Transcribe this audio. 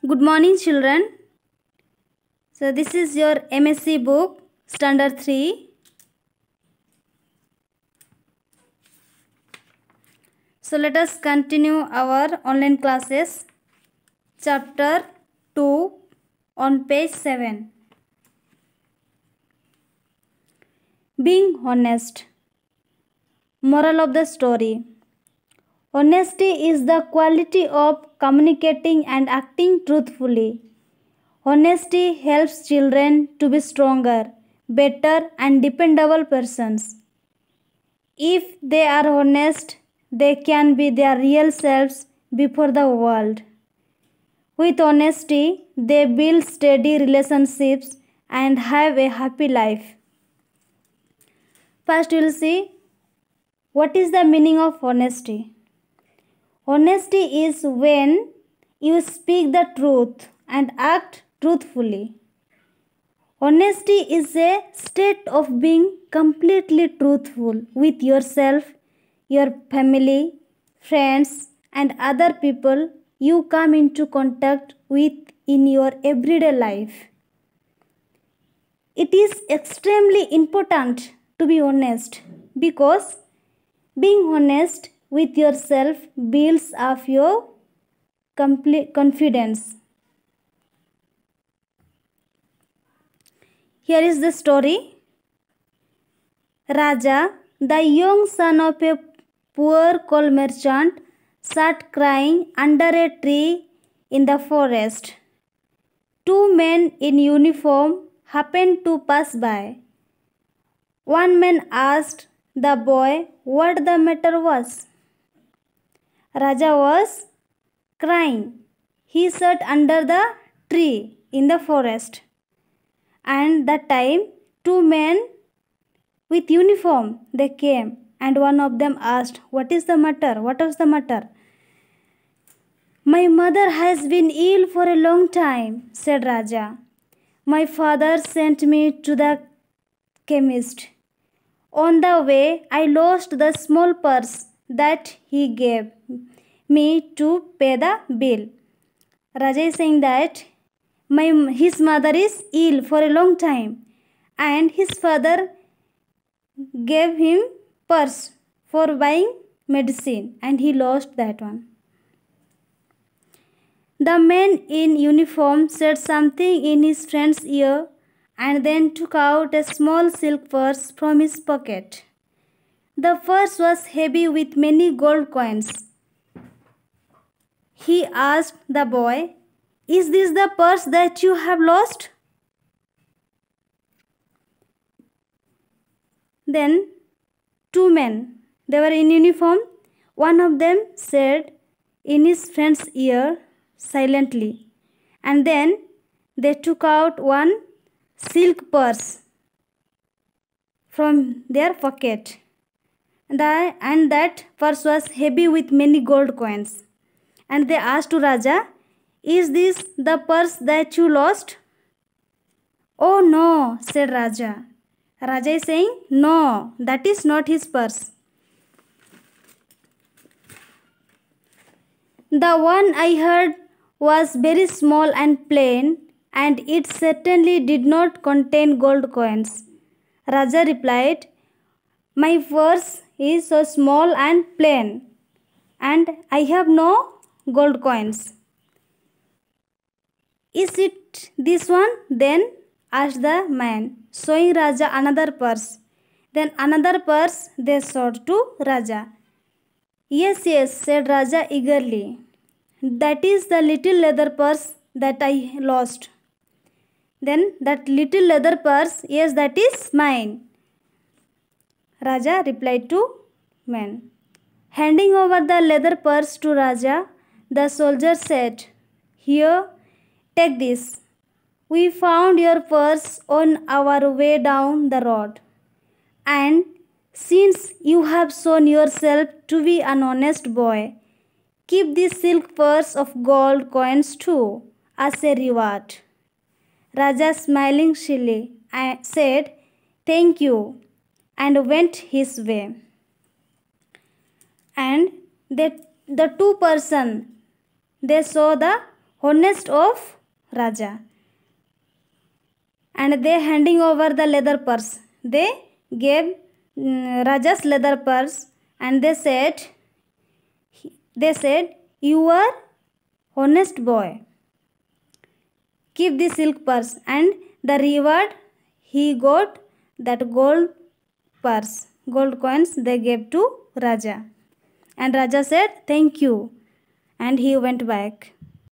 Good morning, children. So, this is your MSc book, Standard 3. So, let us continue our online classes. Chapter 2 on page 7. Being honest. Moral of the story. Honesty is the quality of communicating and acting truthfully. Honesty helps children to be stronger, better, and dependable persons. If they are honest, they can be their real selves before the world. With honesty, they build steady relationships and have a happy life. First, we will see what is the meaning of honesty. Honesty is when you speak the truth and act truthfully. Honesty is a state of being completely truthful with yourself, your family, friends, and other people you come into contact with in your everyday life. It is extremely important to be honest because being honest with yourself builds up your confidence. Here is the story. Raja, the young son of a poor coal merchant, sat crying under a tree in the forest. Two men in uniform happened to pass by. One man asked the boy what the matter was. Raja was crying. He sat under the tree in the forest. And that time, two men with uniform, they came, and one of them asked, "What is the matter? What is the matter?" "My mother has been ill for a long time," said Raja. "My father sent me to the chemist. On the way, I lost the small purse that he gave me to pay the bill." Raja is saying that his mother is ill for a long time and his father gave him purse for buying medicine and he lost that one. The man in uniform said something in his friend's ear and then took out a small silk purse from his pocket. The purse was heavy with many gold coins. He asked the boy, "Is this the purse that you have lost?" Then two men, they were in uniform. One of them said in his friend's ear silently, and then they took out one silk purse from their pocket. And that purse was heavy with many gold coins. And they asked to Raja, "Is this the purse that you lost?" "Oh no," said Raja. Raja is saying, "No, that is not his purse. The one I heard was very small and plain, and it certainly did not contain gold coins." Raja replied, "My purse is so small and plain, and I have no gold coins." "Is it this one then?" asked the man, showing Raja another purse. Then another purse they showed to Raja. "Yes, yes," said Raja eagerly. "That is the little leather purse that I lost." Then that little leather purse, "Yes, that is mine," Raja replied to man. Handing over the leather purse to Raja, the soldier said, "Here, take this. We found your purse on our way down the road. And since you have shown yourself to be an honest boy, keep this silk purse of gold coins too, as a reward." Raja, smiling shyly, said, "Thank you," and went his way. And the two persons, they saw the honest of Raja. And they handing over the leather purse. They gave Raja's leather purse, and they said, "You are honest boy. Keep the silk purse." And the reward he got that gold purse, gold coins they gave to Raja. And Raja said, "Thank you," and he went back.